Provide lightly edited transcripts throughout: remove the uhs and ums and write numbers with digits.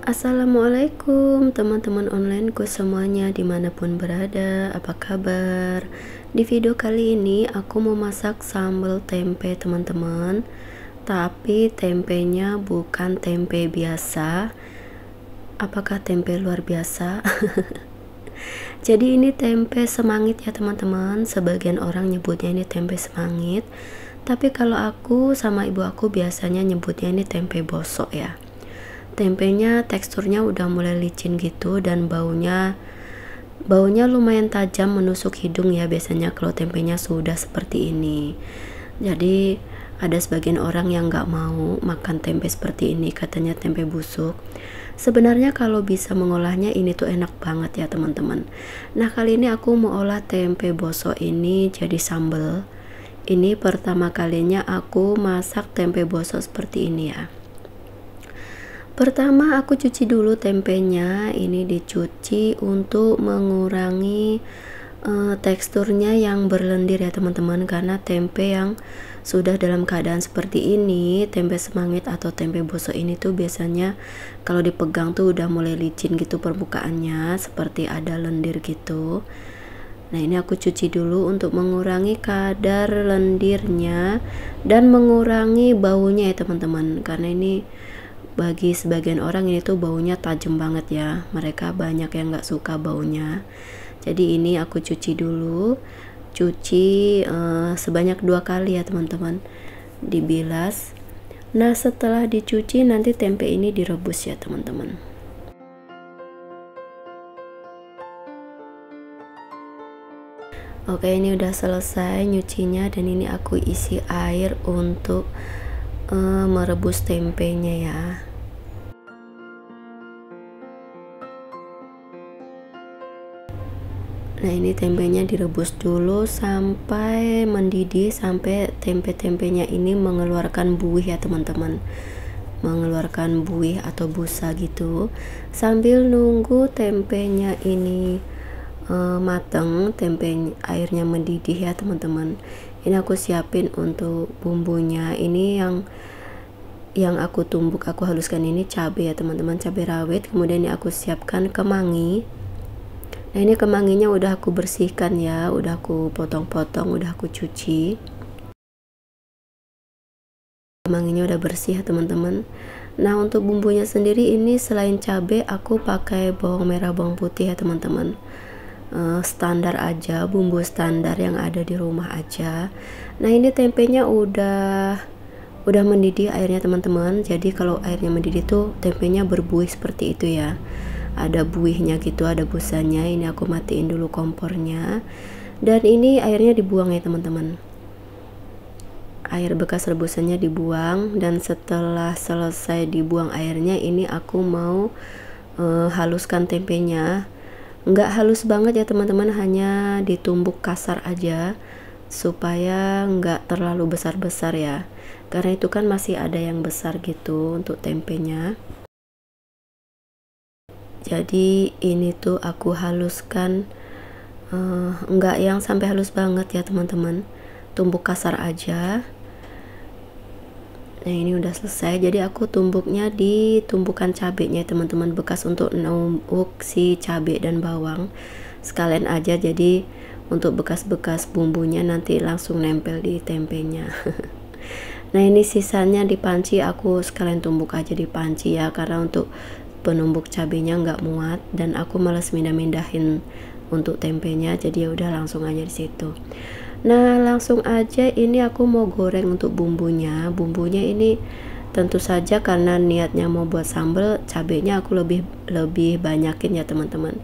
Assalamualaikum teman-teman onlineku semuanya dimanapun berada, apa kabar? Di video kali ini aku mau masak sambal tempe teman-teman. Tapi tempenya bukan tempe biasa. Apakah tempe luar biasa? Jadi ini tempe semangit ya teman-teman. Sebagian orang nyebutnya ini tempe semangit, tapi kalau aku sama ibu aku biasanya nyebutnya ini tempe bosok ya. Tempenya teksturnya udah mulai licin gitu dan baunya lumayan tajam menusuk hidung ya biasanya kalau tempenya sudah seperti ini. Jadi ada sebagian orang yang nggak mau makan tempe seperti ini, katanya tempe busuk. Sebenarnya kalau bisa mengolahnya ini tuh enak banget ya teman-teman. Nah kali ini aku mau olah tempe bosok ini jadi sambal. Ini pertama kalinya aku masak tempe bosok seperti ini ya. Pertama aku cuci dulu tempenya. Ini dicuci untuk mengurangi teksturnya yang berlendir ya teman-teman, karena tempe yang sudah dalam keadaan seperti ini, tempe semangit atau tempe bosok ini tuh biasanya kalau dipegang tuh udah mulai licin gitu permukaannya, seperti ada lendir gitu. Nah ini aku cuci dulu untuk mengurangi kadar lendirnya dan mengurangi baunya ya teman-teman, karena ini bagi sebagian orang ini tuh baunya tajam banget ya, mereka banyak yang nggak suka baunya. Jadi ini aku cuci dulu, cuci sebanyak 2 kali ya teman-teman, dibilas. Nah setelah dicuci nanti tempe ini direbus ya teman-teman. Oke, ini udah selesai nyucinya dan ini aku isi air untuk merebus tempenya ya. Nah ini tempenya direbus dulu sampai mendidih, sampai tempe-tempenya ini mengeluarkan buih ya teman-teman, mengeluarkan buih atau busa gitu. Sambil nunggu tempenya ini mateng, tempe airnya mendidih ya teman-teman. Ini aku siapin untuk bumbunya. Ini yang aku tumbuk, aku haluskan ini cabai ya teman-teman, cabai rawit. Kemudian ini aku siapkan kemangi. Nah ini kemanginya udah aku bersihkan ya, udah aku potong-potong, udah aku cuci. Kemanginya udah bersih ya teman-teman. Nah untuk bumbunya sendiri ini selain cabai aku pakai bawang merah, bawang putih ya teman-teman. Standar aja, bumbu standar yang ada di rumah aja. Nah ini tempenya udah mendidih airnya teman-teman. Jadi kalau airnya mendidih tuh tempenya berbuih seperti itu ya, ada buihnya gitu, ada busanya. Ini aku matiin dulu kompornya dan ini airnya dibuang ya teman-teman, air bekas rebusannya dibuang. Dan setelah selesai dibuang airnya, ini aku mau haluskan tempenya. Nggak halus banget ya teman-teman, hanya ditumbuk kasar aja supaya nggak terlalu besar-besar ya, karena itu kan masih ada yang besar gitu untuk tempenya. Jadi ini tuh aku haluskan, nggak yang sampai halus banget ya teman-teman, tumbuk kasar aja. Nah ini udah selesai, jadi aku tumbuknya di tumpukan cabenya teman-teman, bekas untuk numbuk si cabai dan bawang sekalian aja, jadi untuk bekas-bekas bumbunya nanti langsung nempel di tempenya. Nah ini sisanya di panci aku sekalian tumbuk aja di panci ya, karena untuk penumbuk cabenya nggak muat dan aku malas mindah-mindahin untuk tempenya, jadi ya udah langsung aja di situ. Nah langsung aja ini aku mau goreng untuk bumbunya. Bumbunya ini tentu saja karena niatnya mau buat sambal, cabenya aku lebih banyakin ya teman-teman.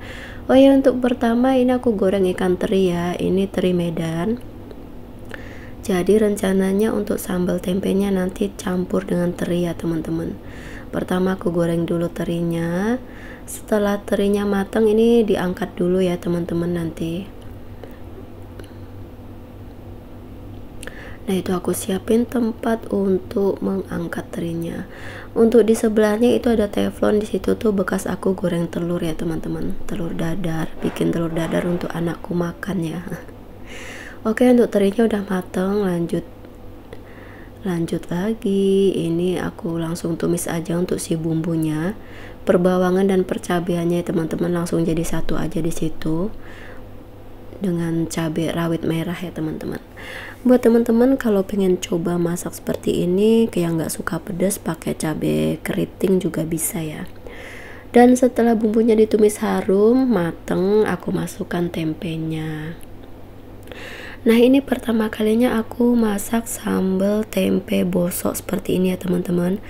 Oh ya, untuk pertama ini aku goreng ikan teri ya, ini teri Medan. Jadi rencananya untuk sambal tempenya nanti campur dengan teri ya teman-teman. Pertama aku goreng dulu terinya. Setelah terinya matang ini diangkat dulu ya teman-teman nanti. Nah itu aku siapin tempat untuk mengangkat terinya. Untuk di sebelahnya itu ada teflon, di situ tuh bekas aku goreng telur ya teman-teman, telur dadar, bikin telur dadar untuk anakku makan ya. Oke, untuk terinya udah mateng, lanjut Lanjut lagi, ini aku langsung tumis aja untuk si bumbunya. Perbawangan dan percabeannya teman-teman langsung jadi satu aja di situ dengan cabai rawit merah ya teman-teman. Buat teman-teman kalau pengen coba masak seperti ini kayak nggak suka pedas, pakai cabai keriting juga bisa ya. Dan setelah bumbunya ditumis harum mateng, aku masukkan tempenya. Nah, ini pertama kalinya aku masak sambal tempe bosok seperti ini ya teman-teman.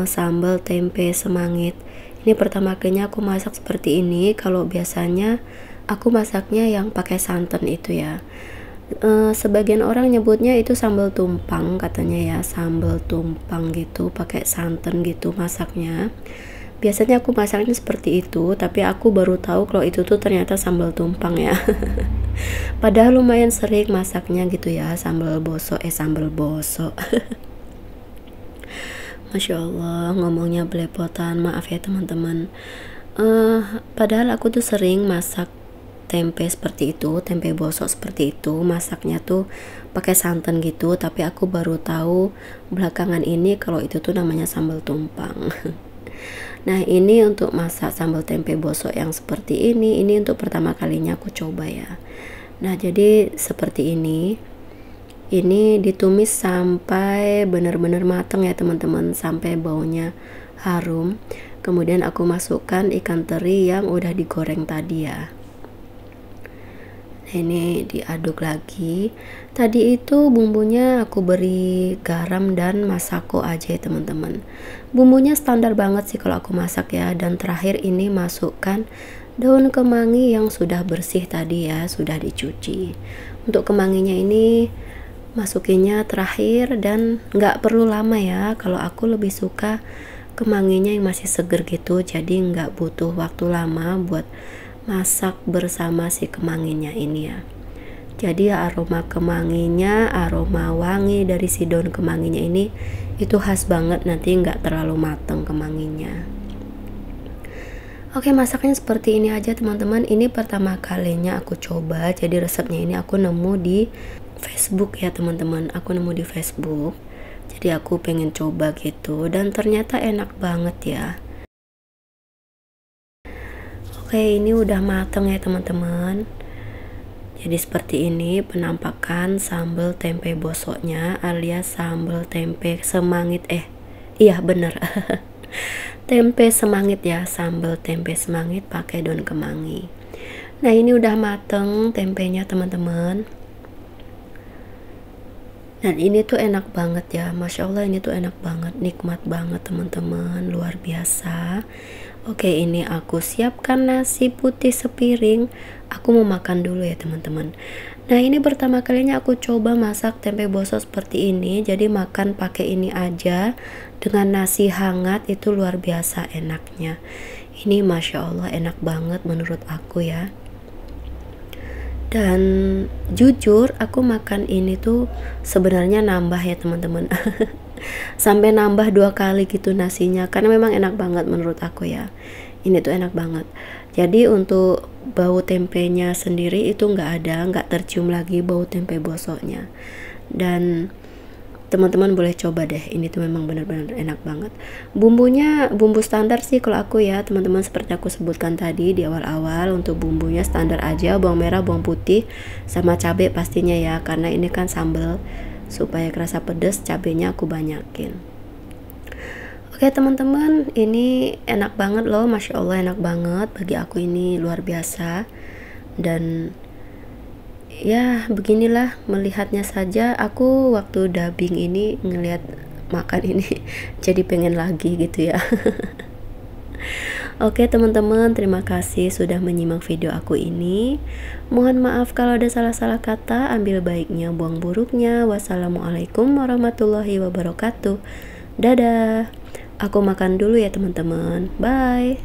Sambal tempe semangit. Ini pertama kalinya aku masak seperti ini. Kalau biasanya aku masaknya yang pakai santan itu ya. Sebagian orang nyebutnya itu sambal tumpang katanya ya, sambal tumpang gitu, pakai santan gitu masaknya. Biasanya aku masaknya seperti itu, tapi aku baru tahu kalau itu tuh ternyata sambal tumpang ya. Padahal lumayan sering masaknya gitu ya, sambal bosok. Masya Allah, ngomongnya belepotan, maaf ya teman-teman. Padahal aku tuh sering masak tempe seperti itu, tempe bosok seperti itu, masaknya tuh pakai santan gitu, tapi aku baru tahu belakangan ini kalau itu tuh namanya sambal tumpang. Nah, ini untuk masak sambal tempe bosok yang seperti ini untuk pertama kalinya aku coba ya. Nah, jadi seperti ini ditumis sampai benar-benar matang ya teman-teman, sampai baunya harum. Kemudian aku masukkan ikan teri yang udah digoreng tadi ya. Ini diaduk lagi. Tadi itu bumbunya aku beri garam dan masako aja ya teman-teman. Bumbunya standar banget sih kalau aku masak ya. Dan terakhir ini masukkan daun kemangi yang sudah bersih tadi ya, sudah dicuci. Untuk kemanginya ini masukinnya terakhir dan nggak perlu lama ya. Kalau aku lebih suka kemanginya yang masih seger gitu, jadi nggak butuh waktu lama buat masak bersama si kemanginya ini ya. Jadi aroma kemanginya, aroma wangi dari si daun kemanginya ini itu khas banget, nanti nggak terlalu mateng kemanginya. Oke, masaknya seperti ini aja teman-teman. Ini pertama kalinya aku coba, jadi resepnya ini aku nemu di Facebook ya teman-teman. Aku nemu di Facebook, jadi aku pengen coba gitu, dan ternyata enak banget ya. Oke, ini udah mateng ya teman-teman. Jadi seperti ini penampakan sambal tempe bosoknya alias sambal tempe semangit. Iya bener. Tempe semangit ya, sambal tempe semangit pakai daun kemangi. Nah, ini udah mateng tempenya teman-teman. Dan ini tuh enak banget ya, Masya Allah, ini tuh enak banget, nikmat banget teman-teman, luar biasa. Oke, ini aku siapkan nasi putih sepiring. Aku mau makan dulu ya teman-teman. Nah, ini pertama kalinya aku coba masak tempe bosok seperti ini. Jadi makan pakai ini aja dengan nasi hangat, itu luar biasa enaknya. Ini Masya Allah enak banget menurut aku ya. Dan jujur aku makan ini tuh sebenarnya nambah ya teman-teman. Sampai nambah 2 kali gitu nasinya, karena memang enak banget menurut aku ya. Ini tuh enak banget. Jadi untuk bau tempenya sendiri itu nggak tercium lagi bau tempe bosoknya. Dan teman-teman boleh coba deh, ini tuh memang benar-benar enak banget. Bumbunya bumbu standar sih kalau aku ya teman-teman, seperti aku sebutkan tadi di awal-awal. Untuk bumbunya standar aja, bawang merah, bawang putih, sama cabai pastinya ya, karena ini kan sambal, supaya kerasa pedas cabenya aku banyakin. Oke teman-teman, ini enak banget loh, Masya Allah enak banget. Bagi aku ini luar biasa. Dan ya beginilah melihatnya saja, aku waktu dubbing ini ngelihat makan ini jadi pengen lagi gitu ya. Oke teman-teman, terima kasih sudah menyimak video aku ini. Mohon maaf kalau ada salah-salah kata, ambil baiknya, buang buruknya. Wassalamualaikum warahmatullahi wabarakatuh. Dadah. Aku makan dulu ya teman-teman. Bye.